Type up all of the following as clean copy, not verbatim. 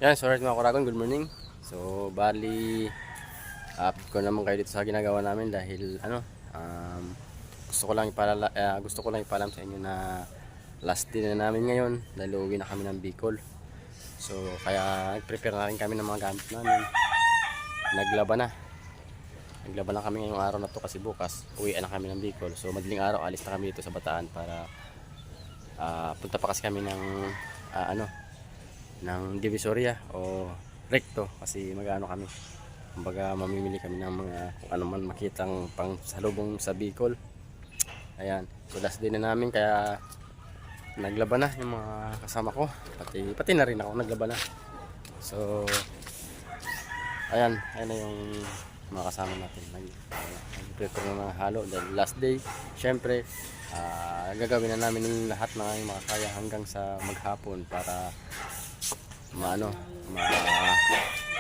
Yan, sorry mga kuragon, good morning. So, bali, update ko naman kayo dito sa ginagawa namin dahil gusto ko lang ipalam sa inyo na last day na namin ngayon dahil uuwi na kami ng Bicol. So, kaya nag-prepare na rin kami ng mga gamit namin. Naglaba na kami ngayong araw na to kasi bukas uwi na kami ng Bicol. So, madaling araw alis na kami dito sa Bataan para punta pa kasi kami ng Divisoria o Recto kasi magano kami. Kumbaga mamimili kami ng mga kung ano man makitang pang salubong sa Bicol. Ayan. So last day na namin kaya naglaba na yung mga kasama ko. Pati na rin ako naglaba na. So ayan na yung mga kasama natin. Nag-prepare na mga halo dahil last day. Syempre gagawin na namin lahat ng mga kaya hanggang sa maghapon para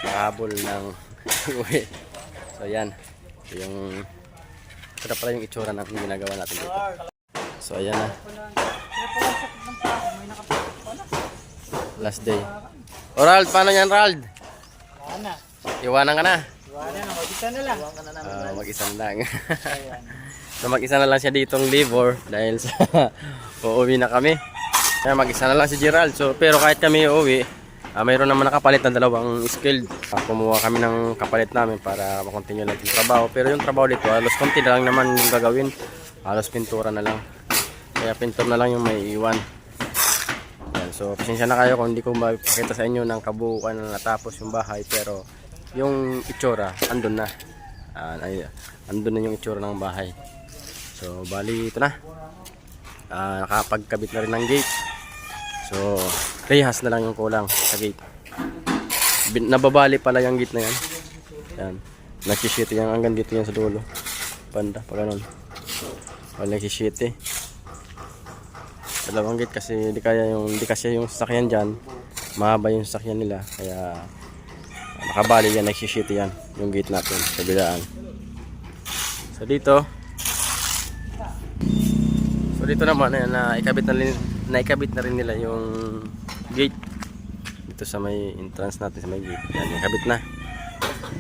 mahabol ng uwi. So yan yung pala yung itsura ng ginagawa natin dito. So ayan na, last day. O Rald, paano yan Rald? Iwanan ka na? Mag-isa na lang. Mag-isa na lang. So mag-isa na lang siya ditong Livor dahil sa uuwi na kami. Kaya mag-isa na lang si Gerald. So pero kahit kami uuwi, mayroon naman nakapalit na dalawang skilled. Kumuha kami ng kapalit namin para makontinue lang yung trabaho. Pero yung trabaho dito, halos konti na lang naman yung gagawin. Halos pintura na lang. Kaya pintura na lang yung may iwan. Yan. So, pasensya na kayo kung hindi ko makikita sa inyo ng kabuuan na natapos yung bahay. Pero yung itsura, andun na. Andun na yung itsura ng bahay. So, bali ito na. Nakapagkabit na rin ng gate. So, rehas na lang yung kulang sa gate. Nababali pala yung gate na yan. Yan. Nagsishiti yan hanggang dito yan sa dulo. Banda, pa ganun. Wala nagsishiti. Dalawang gate kasi hindi kasi yung sasakyan dyan. Mahaba yung sasakyan nila. Kaya nakabali yan, nagsishiti yan. Yung gate natin sa bilaan. So dito naman ayan, naikabit na rin nila yung gate dito sa may entrance natin sa may gate. Yan, naikabit na.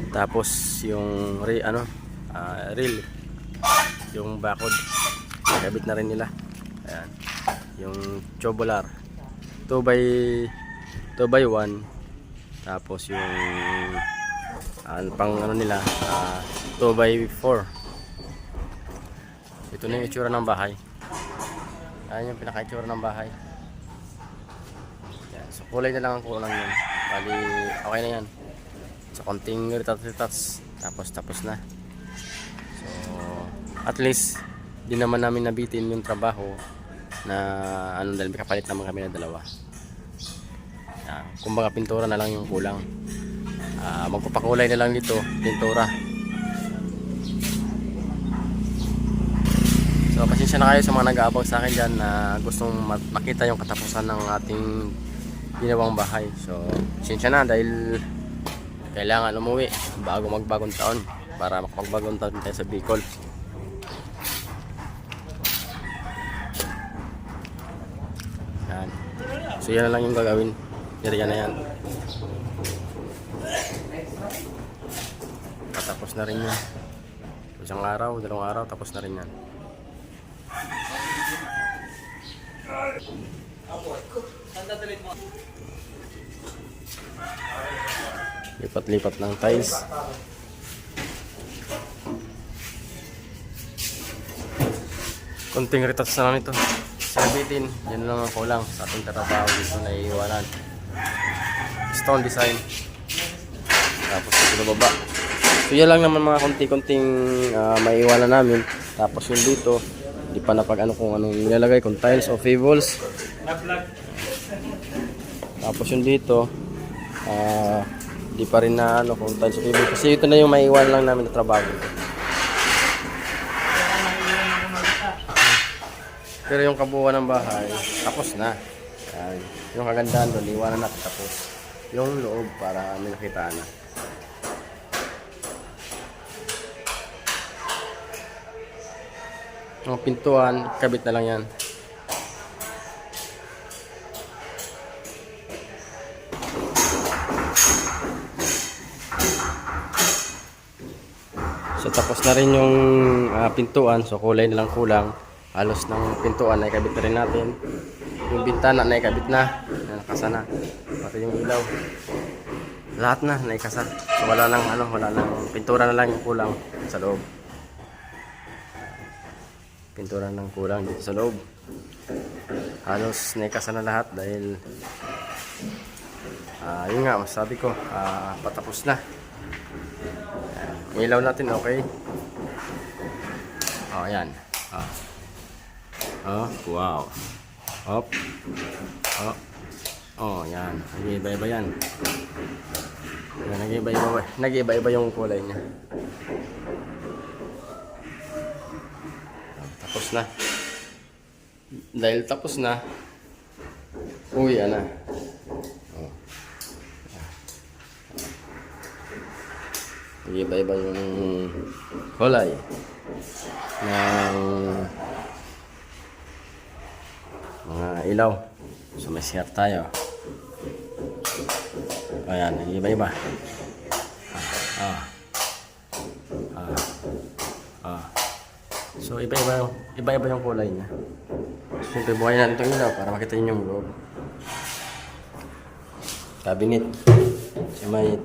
Tapos yung rail, yung bakod, naikabit na rin nila. Ayan, yung tubular 2x1. Tapos yung pang nila 2x4. Ito na yung itsura ng bahay. Ayan yung pinaka-itsura ng bahay. Yan. So kulay na lang ang kulang yun. Bali okay na yan. So konting retouch tapos na. So at least di naman namin nabitin yung trabaho na dahil may kapalit naman kami na dalawa. Yan. Kumbaga pintura na lang yung kulang. Magpapakulay na lang dito, pintura. So pasensya na kayo sa mga nag-aabang sa akin dyan na gustong makita yung katapusan ng ating ginawang bahay. So pasensya na dahil kailangan umuwi bago magbagong taon para makapagbagong taon tayo sa Bicol. Yan. So yan na lang yung gagawin. Yan na yan. Tapos na rin yan. Isang araw, dalawang araw, tapos na rin yan. Lipat-lipat ng tiles. Konting retouch na lang ito. Sabitin, yan lang ang kulang sa ating trabaho dito na iiwanan. Stone design. Tapos ito na baba. So yan lang naman mga konti-konting maiiwanan namin. Tapos yung dito di pa napag kung anong nilalagay, kung tiles o favels. Tapos yung dito di pa rin na kung tiles o favels kasi ito na yung maiiwan lang namin na trabaho. Pero yung kabuuan ng bahay tapos na. Yan. Yung kagandahan doon iwanan natin tapos yung loob para may nakitaan na. Yung pintuan, kabit na lang yan. So tapos na rin yung pintuan. So kulay na lang kulang. Halos ng pintuan na ikabit na rin natin. Yung bintana na ikabit na. Nakasa na. Pati yung ilaw. Lahat na naikasa. So wala nang pintura na lang yung kulang sa loob. Pintura nang kulang dito sa loob. Halos naikasa na lahat dahil yun nga, sabi ko, patapos na. Yung ilaw natin, okay. Ayan. Wow. Hop. Yan. Nag-iiba-iba yan. Nag-iiba-iba yung kulay niya. Tapos na. Dahil tapos na, uwi na. Nag-iba-iba yung kulay ng mga ilaw. So may share tayo. Ayan, nag-iba-iba. So iba-iba yung kulay niya. Siyempre buhayin natin itong ilaw para makita niyo yung loob. Cabinet. So may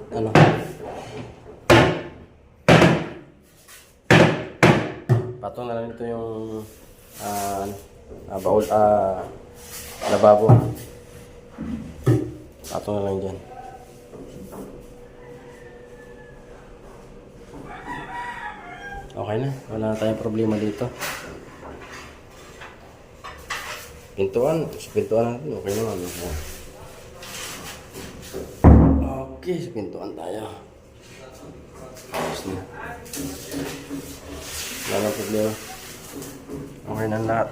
patong na lang ito yung baul, lababo. Patong na lang dyan. Okay na, wala na tayong problema dito. Pintuan natin, okay naman. Okay, sa pintuan tayo. Tapos na. Wala na problema. Okay na lahat.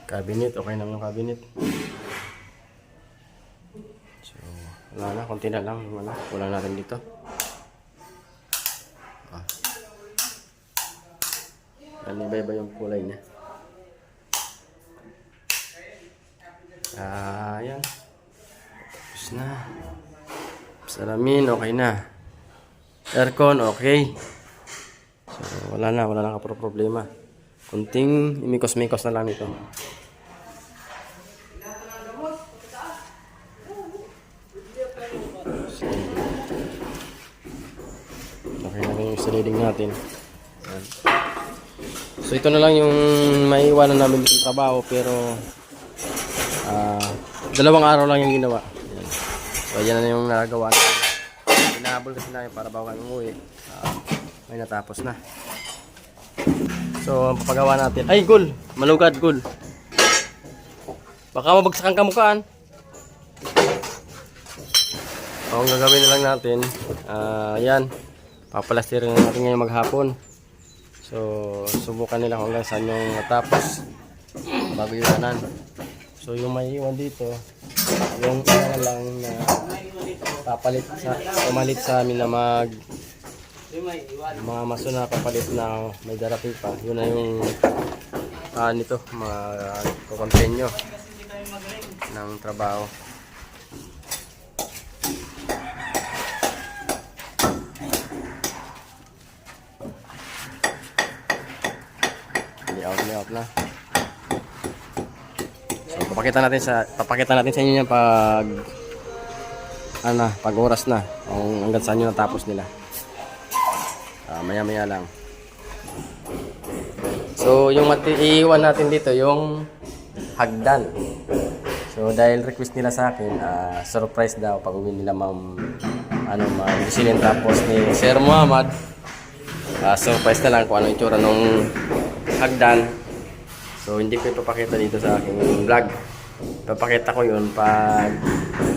Cabinet, okay naman yung cabinet. So, wala na, konti na lang yung kulang natin dito. Iba-iba yung kulay niya. Ayan. Tapos na. Salamin, okay na. Aircon, okay. So, wala na problema. Kunting imikos-mikos na lang ito. Okay na yung sliding natin. Ayan. So ito na lang yung maiiwanan namin dito trabaho, pero 2 araw lang yung ginawa. Ayan. So yan na yung nagawa natin. Pinahabol kasi namin para bago kami umuwi. May natapos na. So ang papagawa natin, ay gul, malugad gul. Baka mabagsak ang kamukhaan. So ang gagawin na lang natin, yan, papalastirin na natin ngayon maghapon. So subukan nila kung hanggang saan yung natapos bago iwanan. So yung may iwan dito, yung na lang na pumalit sa amin na mga maso na papalit na may darating pa. Yun na yung nito, mga kukontinyo ng trabaho. Layout na. So papakita natin sa inyo yan pag oras na kung hanggang saan yung natapos nila. Maya lang. So yung iiwan natin dito yung hagdan. So dahil request nila sa akin, surprise daw pag uwi nila mag-isilin tapos ni Sir Muhammad. Surprise na lang kung ano itsura nung hagdan. So hindi ko ipapakita dito sa aking vlog. Ipapakita ko yun pag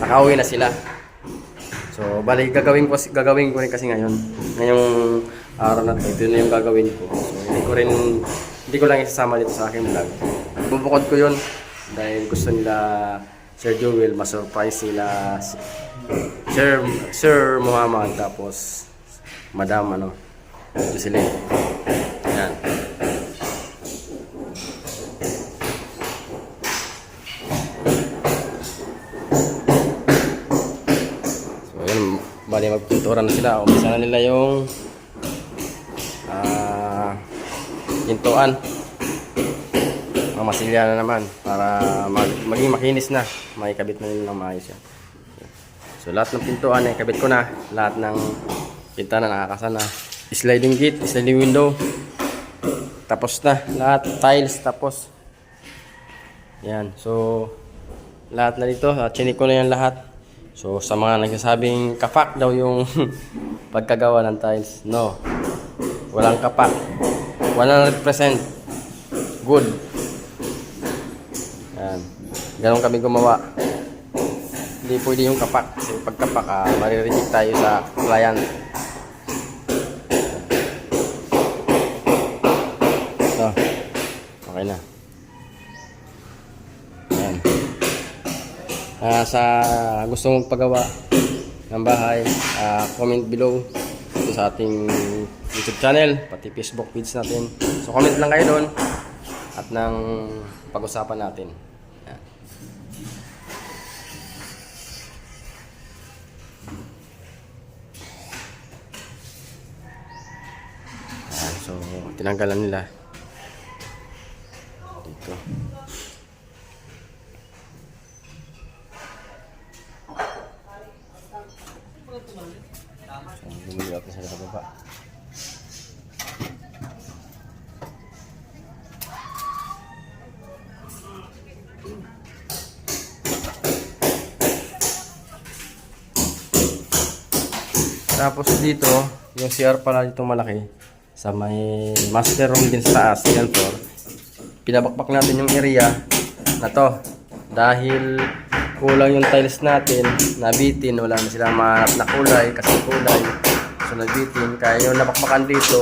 nakauwi na sila. So bali gagawin ko rin kasi ngayong araw na ito na yung gagawin ko. So hindi ko lang isasama dito sa aking vlog. Bubukod ko yun dahil gusto nila Sir Joel, masurprise sila Sir Muhammad, tapos Madam Jocelyn. Yan. So yan, bali magpintura na sila. Umpisa na nila yung pintuan. Mamasilya na naman para maging makinis na. May kabit na nila ng maayos yan. So lahat ng pintuan ay kabit ko na. Lahat ng pintana nakakasa na. Sliding gate, sliding window. Tapos na. Lahat tiles tapos. Yan. So lahat na dito. Chinik ko na yan lahat. So sa mga nagsasabing kapak daw yung pagkagawa ng tiles. No. Walang kapak. 100% good. Yan. Ganon kami gumawa. Hindi pwede yung kapak. Kasi pag kapak, marireject tayo sa client. So, okay na. Yan. Sa gusto mong pagawa ng bahay, comment below dito sa ating YouTube channel, pati Facebook page natin. So, comment lang kayo doon at nang pag-usapan natin. Yan. So, tinanggalan nila dito. So, bumili natin sa baba. Tapos dito, yung CR pala dito malaki. Sa may master room din sa taas, yan floor. Pinabakbak natin yung area na to. Dahil kulang yung tiles natin, nabitin, wala na silang mahanap na kulay, kasi kulay. So nabitin, kaya yung nabakbakan dito,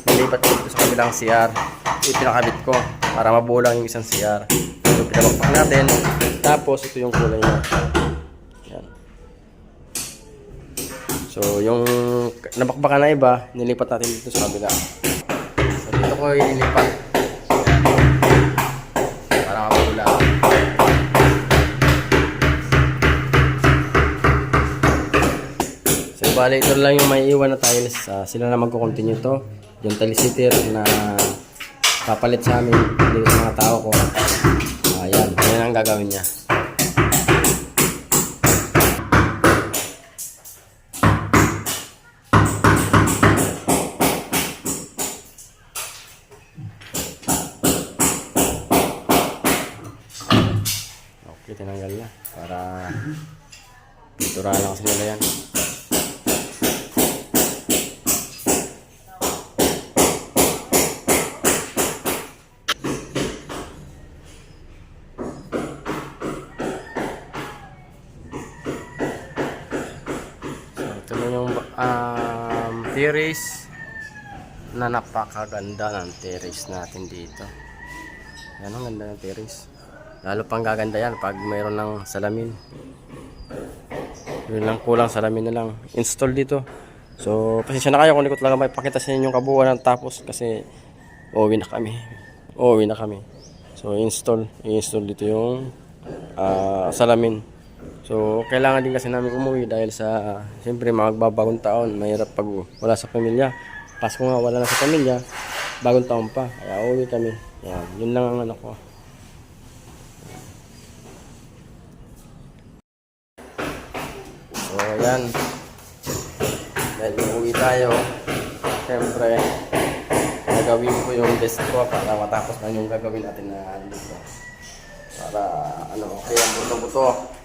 nilipat dito sa kabilang CR. Ipinakabit ko para mabulang yung isang CR. So pinabakbak natin, tapos ito yung kulay niya. Yan. So, yung nabakbakan na iba, nilipat natin dito sa kabila. So, dito ko inilipat. Para mapula. So, bali, ito lang yung may iwan na tiles. Sila na magko-continue to. Yung tiles sitter na papalit sa amin dito sa mga tao ko. Ayan, yan ang gagawin niya. Okay, tinanggal na para pinturahan lang kasi nila yan. So ito na yung terrace na napakaganda ng terrace natin dito. Yan ang ganda ng terrace. Lalo pang gaganda yan pag mayroon ng salamin. Yun lang, kulang salamin na lang. Install dito. So, pasensya na kayo kung hindi ko talaga may pakita sa inyo yung kabuuan ng tapos kasi uuwi na kami. So, i-install dito yung salamin. So, kailangan din kasi namin umuwi dahil sa, siyempre, magbabagong taon. Mahirap pag wala sa pamilya. Pasko nga wala na sa pamilya, bagong taon pa. Kaya uuwi kami. Yan, yun lang ang ano ko. So, ayan. Dahil uuwi tayo, siyempre, nagawin ko yung best ko para matapos na yung gagawin natin na dito. Para, okay ang buto-buto.